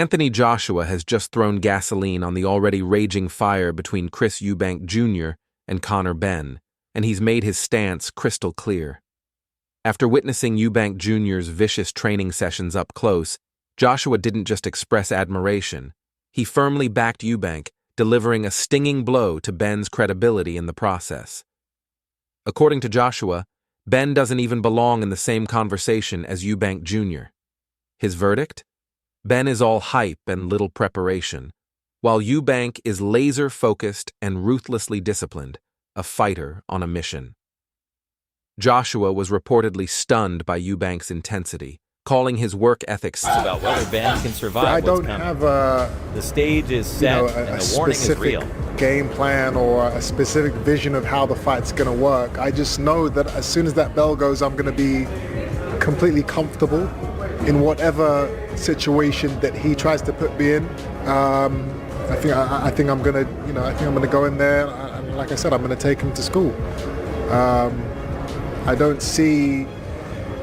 Anthony Joshua has just thrown gasoline on the already raging fire between Chris Eubank Jr. and Conor Benn, and he's made his stance crystal clear. After witnessing Eubank Jr.'s vicious training sessions up close, Joshua didn't just express admiration. He firmly backed Eubank, delivering a stinging blow to Benn's credibility in the process. According to Joshua, Benn doesn't even belong in the same conversation as Eubank Jr. His verdict? Benn is all hype and little preparation, while Eubank is laser-focused and ruthlessly disciplined, a fighter on a mission. Joshua was reportedly stunned by Eubank's intensity, calling his work ethics about whether Benn can survive. I don't have the stage is set and the warning is real. Game plan or a specific vision of how the fight's going to work. I just know that as soon as that bell goes, I'm going to be completely comfortable in whatever situation that he tries to put me in. I think I'm going to go in there, and like I said, I'm going to take him to school. I don't see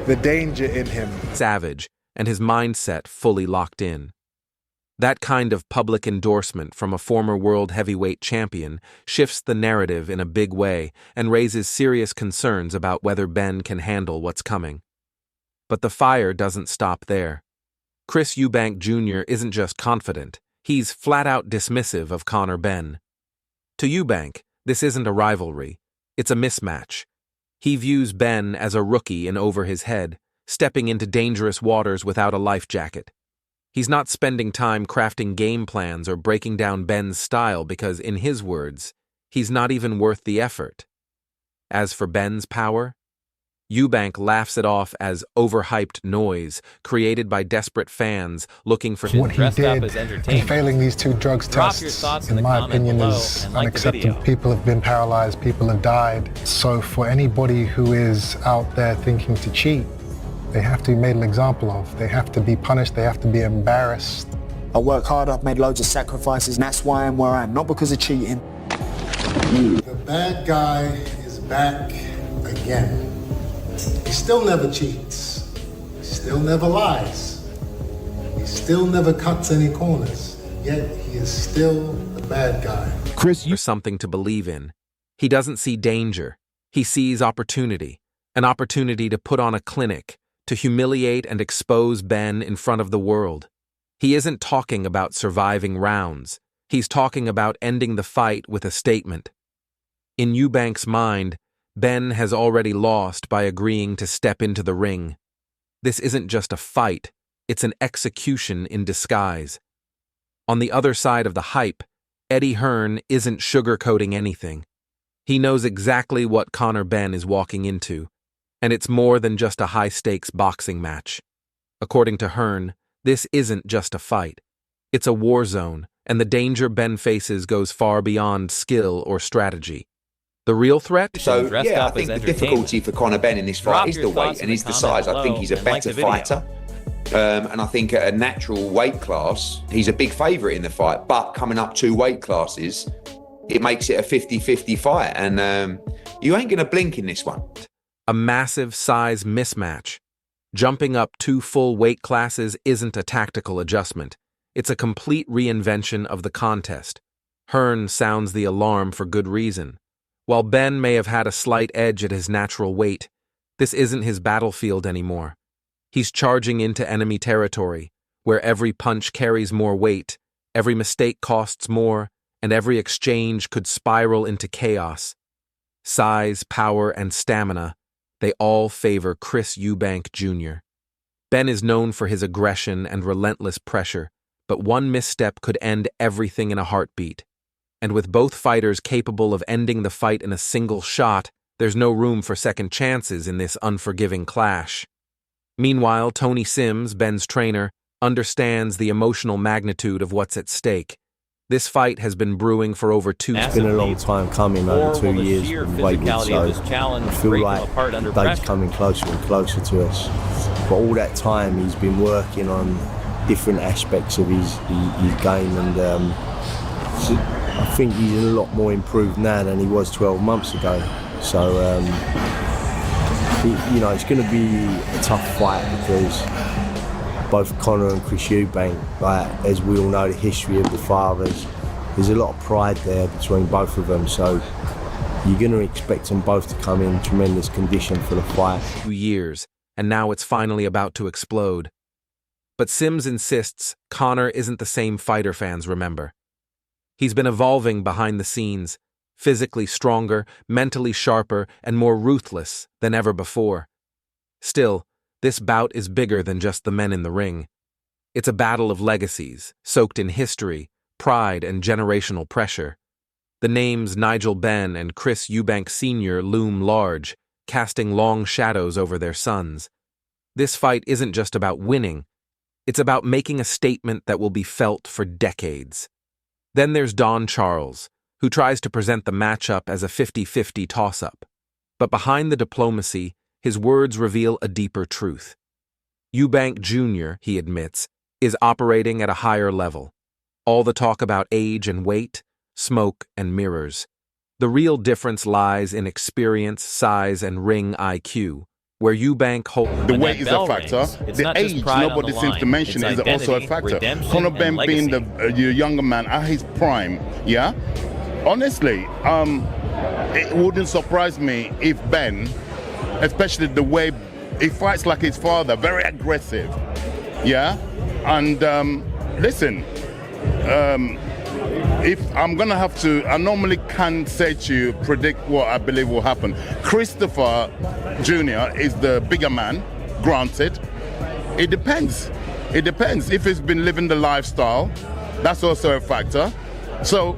the danger in him. Savage, and his mindset fully locked in. That kind of public endorsement from a former world heavyweight champion shifts the narrative in a big way and raises serious concerns about whether Benn can handle what's coming. But the fire doesn't stop there. Chris Eubank Jr. isn't just confident, he's flat-out dismissive of Conor Benn. To Eubank, this isn't a rivalry, it's a mismatch. He views Benn as a rookie in over his head, stepping into dangerous waters without a life jacket. He's not spending time crafting game plans or breaking down Benn's style because, in his words, he's not even worth the effort. As for Benn's power, Eubank laughs it off as overhyped noise created by desperate fans looking for what he did in failing these 2 drugs tests, in my opinion, is unacceptable. People have been paralyzed, people have died. So for anybody who is out there thinking to cheat, they have to be made an example of. They have to be punished, they have to be embarrassed. I work hard, I've made loads of sacrifices, and that's why I'm where I am, not because of cheating. The bad guy is back again. He still never cheats. He still never lies. He still never cuts any corners. Yet he is still the bad guy. Chris, you're something to believe in. He doesn't see danger. He sees opportunity. An opportunity to put on a clinic, to humiliate and expose Benn in front of the world. He isn't talking about surviving rounds. He's talking about ending the fight with a statement. In Eubank's mind, Benn has already lost by agreeing to step into the ring. This isn't just a fight, it's an execution in disguise. On the other side of the hype, Eddie Hearn isn't sugarcoating anything. He knows exactly what Conor Benn is walking into, and it's more than just a high-stakes boxing match. According to Hearn, this isn't just a fight. It's a war zone, and the danger Benn faces goes far beyond skill or strategy. The real threat? So, yeah, I think the difficulty for Conor Benn in this fight is the weight and is the size. I think he's a better fighter. And I think at a natural weight class, he's a big favourite in the fight. But coming up 2 weight classes, it makes it a 50-50 fight. And you ain't going to blink in this one. A massive size mismatch. Jumping up 2 full weight classes isn't a tactical adjustment. It's a complete reinvention of the contest. Hearn sounds the alarm for good reason. While Benn may have had a slight edge at his natural weight, this isn't his battlefield anymore. He's charging into enemy territory, where every punch carries more weight, every mistake costs more, and every exchange could spiral into chaos. Size, power, and stamina, they all favor Chris Eubank Jr. Benn is known for his aggression and relentless pressure, but one misstep could end everything in a heartbeat. And with both fighters capable of ending the fight in a single shot, there's no room for second chances in this unforgiving clash. Meanwhile, Tony Sims, Benn's trainer, understands the emotional magnitude of what's at stake. This fight has been brewing for over 2 years. It's been a long time coming, over 2 years from waiting, so I feel like the day's coming closer and closer to us. But all that time he's been working on different aspects of his game, and I think he's a lot more improved now than he was 12 months ago. So, it's going to be a tough fight because both Conor and Chris Eubank, like, as we all know the history of the fathers, there's a lot of pride there between both of them, so you're going to expect them both to come in tremendous condition for the fight. 2 years, and now it's finally about to explode. But Sims insists Conor isn't the same fighter fans remember. He's been evolving behind the scenes, physically stronger, mentally sharper, and more ruthless than ever before. Still, this bout is bigger than just the men in the ring. It's a battle of legacies, soaked in history, pride, and generational pressure. The names Nigel Benn and Chris Eubank Sr. loom large, casting long shadows over their sons. This fight isn't just about winning. It's about making a statement that will be felt for decades. Then there's Don Charles, who tries to present the matchup as a 50-50 toss-up. But behind the diplomacy, his words reveal a deeper truth. Eubank Jr., he admits, is operating at a higher level. All the talk about age and weight, smoke and mirrors. The real difference lies in experience, size, and ring IQ, where Eubank holds... The weight is a factor. The age, nobody seems to mention, is also a factor. Conor Benn being the younger man at his prime, yeah? Honestly, it wouldn't surprise me if Benn, especially the way he fights like his father, very aggressive, yeah? And listen, if I'm going to have to, I normally can't say to you, predict what I believe will happen. Christopher Jr. is the bigger man, granted. It depends. It depends. If he's been living the lifestyle, that's also a factor. So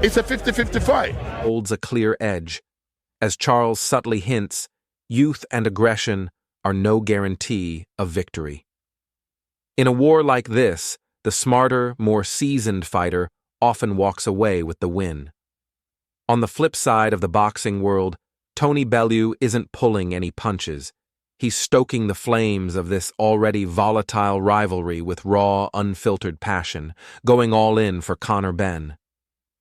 it's a 50-50 fight. Holds a clear edge. As Charles subtly hints, youth and aggression are no guarantee of victory. In a war like this, the smarter, more seasoned fighter often walks away with the win. On the flip side of the boxing world, Tony Bellew isn't pulling any punches. He's stoking the flames of this already volatile rivalry with raw, unfiltered passion, going all in for Conor Benn.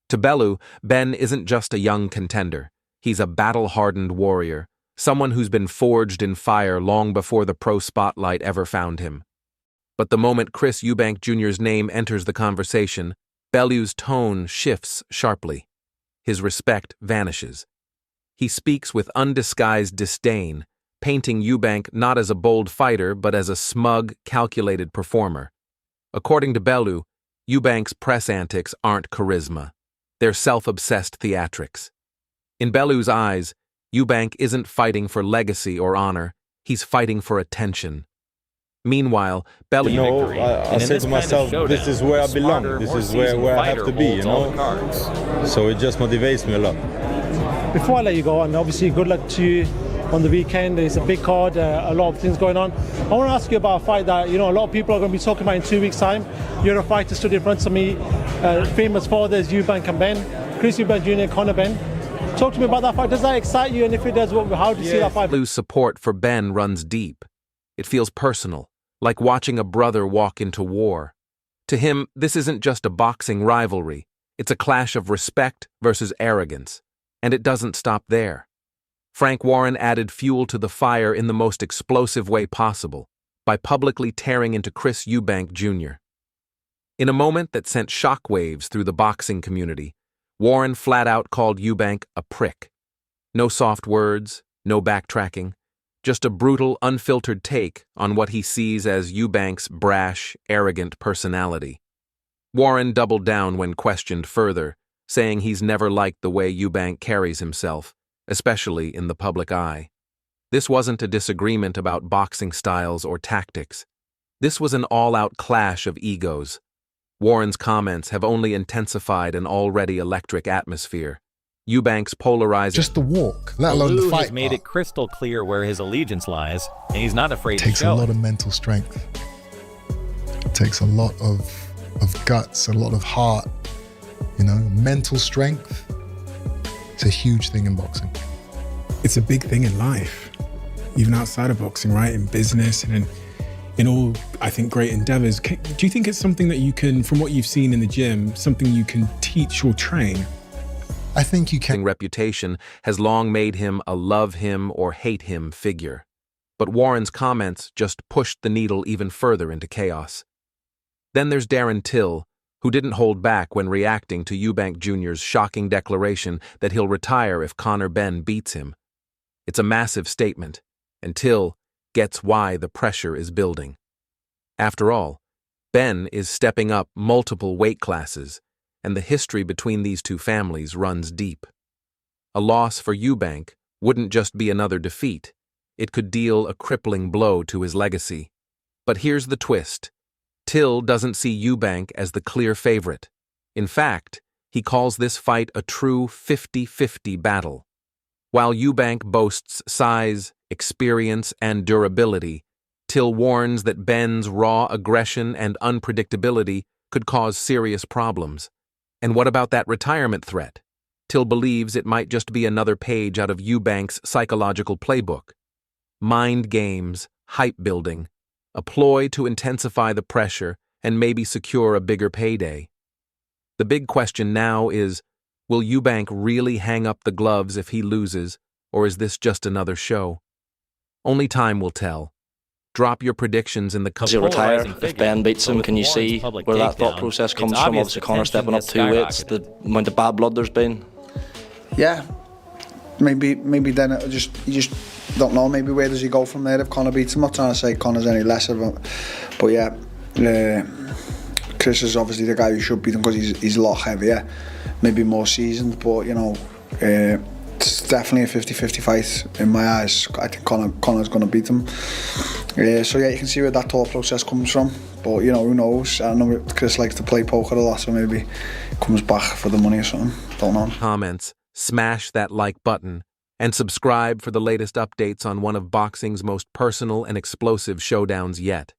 To Bellew, Benn isn't just a young contender. He's a battle-hardened warrior, someone who's been forged in fire long before the pro spotlight ever found him. But the moment Chris Eubank Jr.'s name enters the conversation, Bellew's tone shifts sharply. His respect vanishes. He speaks with undisguised disdain, painting Eubank not as a bold fighter but as a smug, calculated performer. According to Bellew, Eubank's press antics aren't charisma. They're self-obsessed theatrics. In Bellew's eyes, Eubank isn't fighting for legacy or honor, he's fighting for attention. Meanwhile, Bellew... You know, I said to myself, this is where I belong, this is where I have to be, you know? So it just motivates me a lot. Before I let you go, and obviously good luck to you on the weekend. There's a big card, a lot of things going on. I want to ask you about a fight that, you know, a lot of people are going to be talking about in 2 weeks' time. You're a fighter stood in front of me, famous fathers, Eubank and Benn, Chris Eubank Jr., Conor Benn. Talk to me about that fight. Does that excite you? And if it does, how do you see that fight? Bellew's support for Benn runs deep. It feels personal, like watching a brother walk into war. To him, this isn't just a boxing rivalry. It's a clash of respect versus arrogance. And it doesn't stop there. Frank Warren added fuel to the fire in the most explosive way possible, by publicly tearing into Chris Eubank Jr. In a moment that sent shockwaves through the boxing community, Warren flat-out called Eubank a prick. No soft words, no backtracking, just a brutal, unfiltered take on what he sees as Eubank's brash, arrogant personality. Warren doubled down when questioned further, saying he's never liked the way Eubank carries himself, especially in the public eye. This wasn't a disagreement about boxing styles or tactics. This was an all-out clash of egos. Warren's comments have only intensified an already electric atmosphere. Eubank's polarizing... Just the walk, let alone the fight has made it crystal clear where his allegiance lies, and he's not afraid to show it. Takes a lot of mental strength. It takes a lot of guts, a lot of heart. You know, mental strength. It's a huge thing in boxing. It's a big thing in life, even outside of boxing, right? In business and in all, I think, great endeavors. Do you think it's something that you can, from what you've seen in the gym, something you can teach or train? I think you can. Reputation has long made him a love him or hate him figure. but Warren's comments just pushed the needle even further into chaos. Then there's Darren Till, who didn't hold back when reacting to Eubank Jr.'s shocking declaration that he'll retire if Conor Benn beats him. It's a massive statement, and Till gets why the pressure is building. After all, Benn is stepping up multiple weight classes, and the history between these two families runs deep. A loss for Eubank wouldn't just be another defeat, it could deal a crippling blow to his legacy. But here's the twist. Till doesn't see Eubank as the clear favorite. In fact, he calls this fight a true 50-50 battle. While Eubank boasts size, experience, and durability, Till warns that Benn's raw aggression and unpredictability could cause serious problems. And what about that retirement threat? Till believes it might just be another page out of Eubank's psychological playbook. Mind games, hype building, a ploy to intensify the pressure and maybe secure a bigger payday. The big question now is, will Eubank really hang up the gloves if he loses, or is this just another show? Only time will tell. Drop your predictions in the comments. Does he retire if Benn beats him? Can you see where that thought process comes from? Obviously, Conor stepping up 2 weights, the amount of bad blood there's been. Yeah, maybe then you just don't know. Maybe where does he go from there if Conor beats him? I'm not trying to say Conor's any less of him, but yeah, Chris is obviously the guy who should beat him because he's a lot heavier, maybe more seasoned. But you know, it's definitely a 50-50 fight in my eyes. I think Conor's going to beat him. So yeah, you can see where that thought process comes from. But you know, who knows? I know Chris likes to play poker a lot, so maybe he comes back for the money or something. Don't know. Comments, smash that like button, and subscribe for the latest updates on one of boxing's most personal and explosive showdowns yet.